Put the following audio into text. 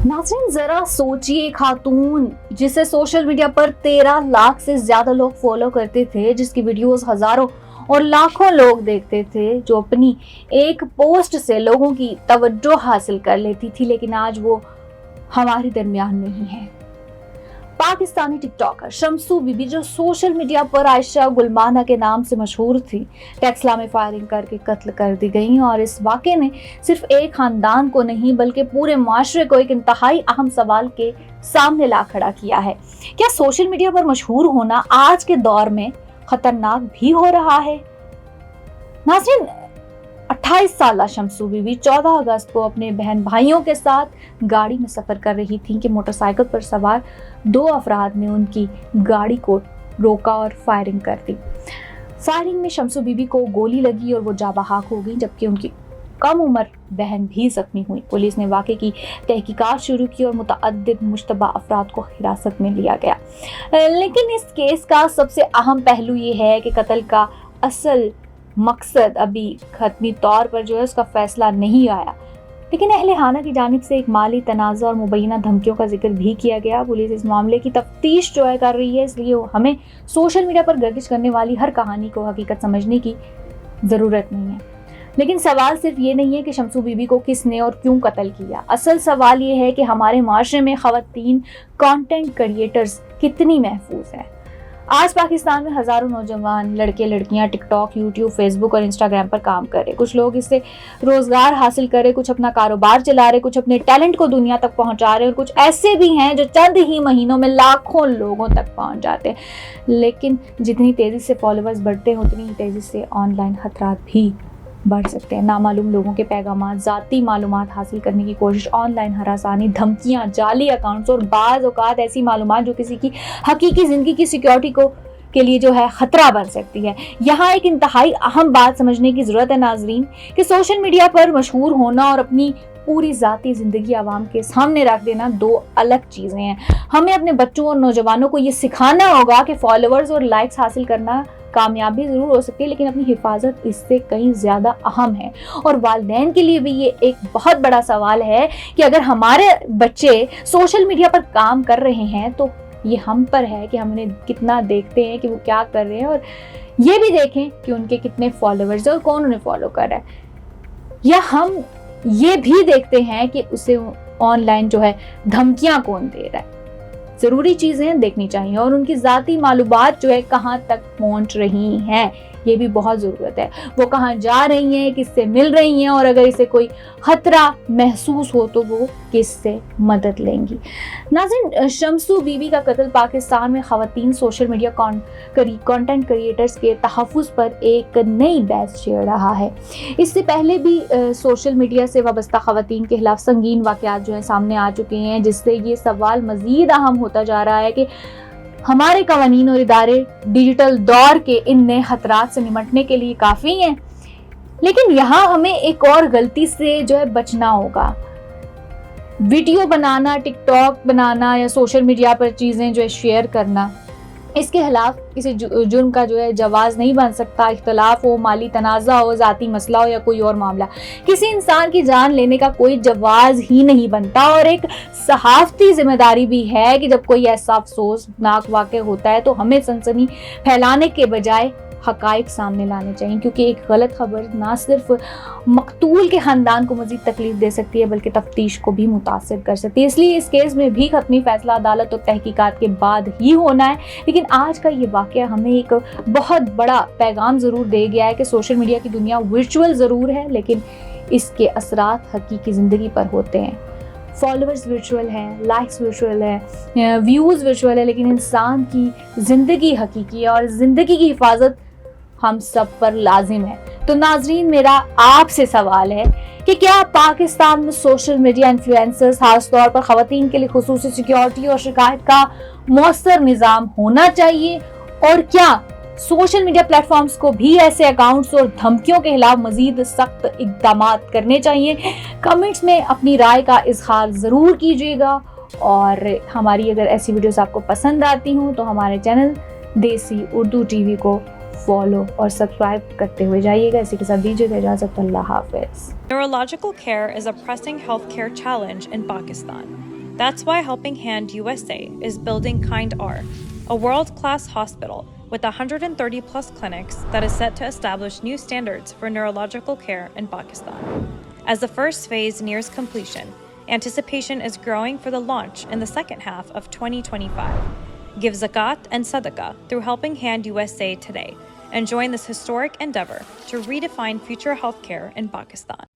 नाज़रीन ज़रा सोचिए, खातून जिसे सोशल मीडिया पर 13 लाख से ज़्यादा लोग फॉलो करते थे, जिसकी वीडियोस हज़ारों और लाखों लोग देखते थे, जो अपनी एक पोस्ट से लोगों की तवज्जो हासिल कर लेती थी, लेकिन आज वो हमारे दरमियान नहीं है। पाकिस्तानी टिकटॉकर शम्सू बीबी, जो सोशल मीडिया पर आयशा गुलमाना के नाम से मशहूर थी, टेक्सला में फायरिंग करके कत्ल कर दी गई और इस वाक़े ने सिर्फ एक खानदान को नहीं बल्कि पूरे माशरे को एक इंतहाई अहम सवाल के सामने ला खड़ा किया है। क्या सोशल मीडिया पर मशहूर होना आज के दौर में खतरनाक भी हो रहा है? नाज़रीन, 28 साल शम्सू बीबी 14 अगस्त को अपने बहन भाइयों के साथ गाड़ी में सफ़र कर रही थी कि मोटरसाइकिल पर सवार 2 अफराद ने उनकी गाड़ी को रोका और फायरिंग कर दी। फायरिंग में शम्सू बीबी को गोली लगी और वो जाबहाक हो गई, जबकि उनकी कम उम्र बहन भी जख्मी हुई। पुलिस ने वाक़े की तहकीकात शुरू की और मुतअद्दिद मुश्तबा अफराद को हिरासत में लिया गया। लेकिन इस केस का सबसे अहम पहलू ये है कि कत्ल का असल मकसद अभी खतमी तौर पर जो है उसका फैसला नहीं आया, लेकिन अहले खाना की जानिब से एक माली तनाज़ा और मुबैना धमकियों का जिक्र भी किया गया। पुलिस इस मामले की तफ्तीश जो है कर रही है, इसलिए हमें सोशल मीडिया पर गर्दिश करने वाली हर कहानी को हकीकत समझने की ज़रूरत नहीं है। लेकिन सवाल सिर्फ ये नहीं है कि शम्सू बीबी को किसने और क्यों कत्ल किया। असल सवाल ये है कि हमारे माशरे में ख़वातीन कंटेंट क्रिएटर्स कितनी महफूज है। आज पाकिस्तान में हज़ारों नौजवान लड़के लड़कियां टिकटॉक, यूट्यूब, फेसबुक और इंस्टाग्राम पर काम कर रहे। कुछ लोग इससे रोज़गार हासिल कर रहे, कुछ अपना कारोबार चला रहे, कुछ अपने टैलेंट को दुनिया तक पहुंचा रहे और कुछ ऐसे भी हैं जो चंद ही महीनों में लाखों लोगों तक पहुंच जाते हैं। लेकिन जितनी तेज़ी से फॉलोअर्स बढ़ते हैं, उतनी ही तेज़ी से ऑनलाइन खतरात भी बढ़ सकते हैं। नामालूम लोगों के पैगाम, ज़ाती मालूमात हासिल करने की कोशिश, ऑनलाइन हरासानी, धमकियाँ, जाली अकाउंट्स और बाज़ औक़ात ऐसी मालूमात जो किसी की हकीकी ज़िंदगी की सिक्योरिटी को के लिए जो है ख़तरा बन सकती है। यहाँ एक इंतहाई अहम बात समझने की ज़रूरत है नाज़रीन, कि सोशल मीडिया पर मशहूर होना और अपनी पूरी ज़ाती ज़िंदगी आवाम के सामने रख देना 2 अलग चीज़ें हैं। हमें अपने बच्चों और नौजवानों को ये सिखाना होगा कि फॉलोअर्स और लाइक्स हासिल करना कामयाबी ज़रूर हो सकती है, लेकिन अपनी हिफाजत इससे कहीं ज़्यादा अहम है। और वालिदैन के लिए भी ये एक बहुत बड़ा सवाल है कि अगर हमारे बच्चे सोशल मीडिया पर काम कर रहे हैं तो ये हम पर है कि हम उन्हें कितना देखते हैं, कि वो क्या कर रहे हैं, और ये भी देखें कि उनके कितने फॉलोअर्स हैं और कौन उन्हें फॉलो कर रहा है। या हम ये भी देखते हैं कि उसे ऑनलाइन जो है धमकियाँ कौन दे रहा है। ज़रूरी चीज़ें देखनी चाहिए और उनकी ज़ाती मालूमात जो है कहाँ तक पहुँच रही हैं, ये भी बहुत ज़रूरत है। वो कहाँ जा रही हैं, किससे मिल रही हैं, और अगर इसे कोई ख़तरा महसूस हो तो वो किससे मदद लेंगी। नाज़रीन, शम्सू बीबी का कत्ल पाकिस्तान में ख़वातीन सोशल मीडिया कंटेंट क्रिएटर्स के तहफ़्फ़ुज़ पर एक नई बहस छेड़ रहा है। इससे पहले भी सोशल मीडिया से वाबस्ता ख़वातीन के खिलाफ संगीन वाक़यात जो हैं सामने आ चुके हैं, जिससे ये सवाल मज़ीद अहम होता जा रहा है कि हमारे कवानीन और इदारे डिजिटल दौर के इन नए खतरात से निपटने के लिए काफ़ी हैं। लेकिन यहाँ हमें एक और गलती से जो है बचना होगा। वीडियो बनाना, टिकटॉक बनाना या सोशल मीडिया पर चीज़ें जो है शेयर करना, इसके खिलाफ किसी जुर्म का जो है जवाज़ नहीं बन सकता। इख्तलाफ हो, माली तनाज़ा हो, ज़ाती मसला हो या कोई और मामला, किसी इंसान की जान लेने का कोई जवाज़ ही नहीं बनता। और एक सहाफ़ती जिम्मेदारी भी है कि जब कोई ऐसा अफसोसनाक वाक़या होता है तो हमें सनसनी फैलाने के बजाय हक़ाइक़ सामने लाने चाहिए, क्योंकि एक गलत खबर ना सिर्फ मकतूल के ख़ानदान को मज़ीद तकलीफ दे सकती है बल्कि तफ्तीश को भी मुतासिर कर सकती है। इसलिए इस केस में भी हतमी फ़ैसला अदालत और तहकीकात के बाद ही होना है। लेकिन आज का ये वाक़या हमें एक बहुत बड़ा पैगाम ज़रूर दे गया है कि सोशल मीडिया की दुनिया वर्चुअल ज़रूर है, लेकिन इसके असरात हकीकी ज़िंदगी पर होते हैं। फॉलोअर्स वर्चुअल हैं, लाइक्स वर्चुअल है, व्यूज़ वर्चुअल है, लेकिन इंसान की ज़िंदगी हकीकी है और ज़िंदगी की हिफाजत हम सब पर लाजिम है। तो नाजरीन, मेरा आपसे सवाल है कि क्या पाकिस्तान में सोशल मीडिया इन्फ्लुएंसर्स, खास तौर पर ख़वातीन के लिए खुसूसी सिक्योरिटी और शिकायत का मौसर निज़ाम होना चाहिए, और क्या सोशल मीडिया प्लेटफॉर्म्स को भी ऐसे अकाउंट्स और धमकियों के खिलाफ मजीद सख्त इक़दाम करने चाहिए? कमेंट्स में अपनी राय का इज़हार ज़रूर कीजिएगा, और हमारी अगर ऐसी वीडियोस आपको पसंद आती हों तो हमारे चैनल देसी उर्दू टीवी को फॉलो और सब्सक्राइब करते हुए जाइएगा। इसी के साथ दीजिएगा इजाज़त। अल्लाह हाफ़िज़। Neurological care is a pressing healthcare challenge in Pakistan. That's why Helping Hand USA is building Kind R, a world-class hospital with 130 plus clinics that is set to establish new standards for neurological care in Pakistan. As the first phase nears completion, anticipation is growing for the launch in the second half of 2025. Give zakat and sadaqah through Helping Hand USA today and join this historic endeavor to redefine future healthcare in Pakistan.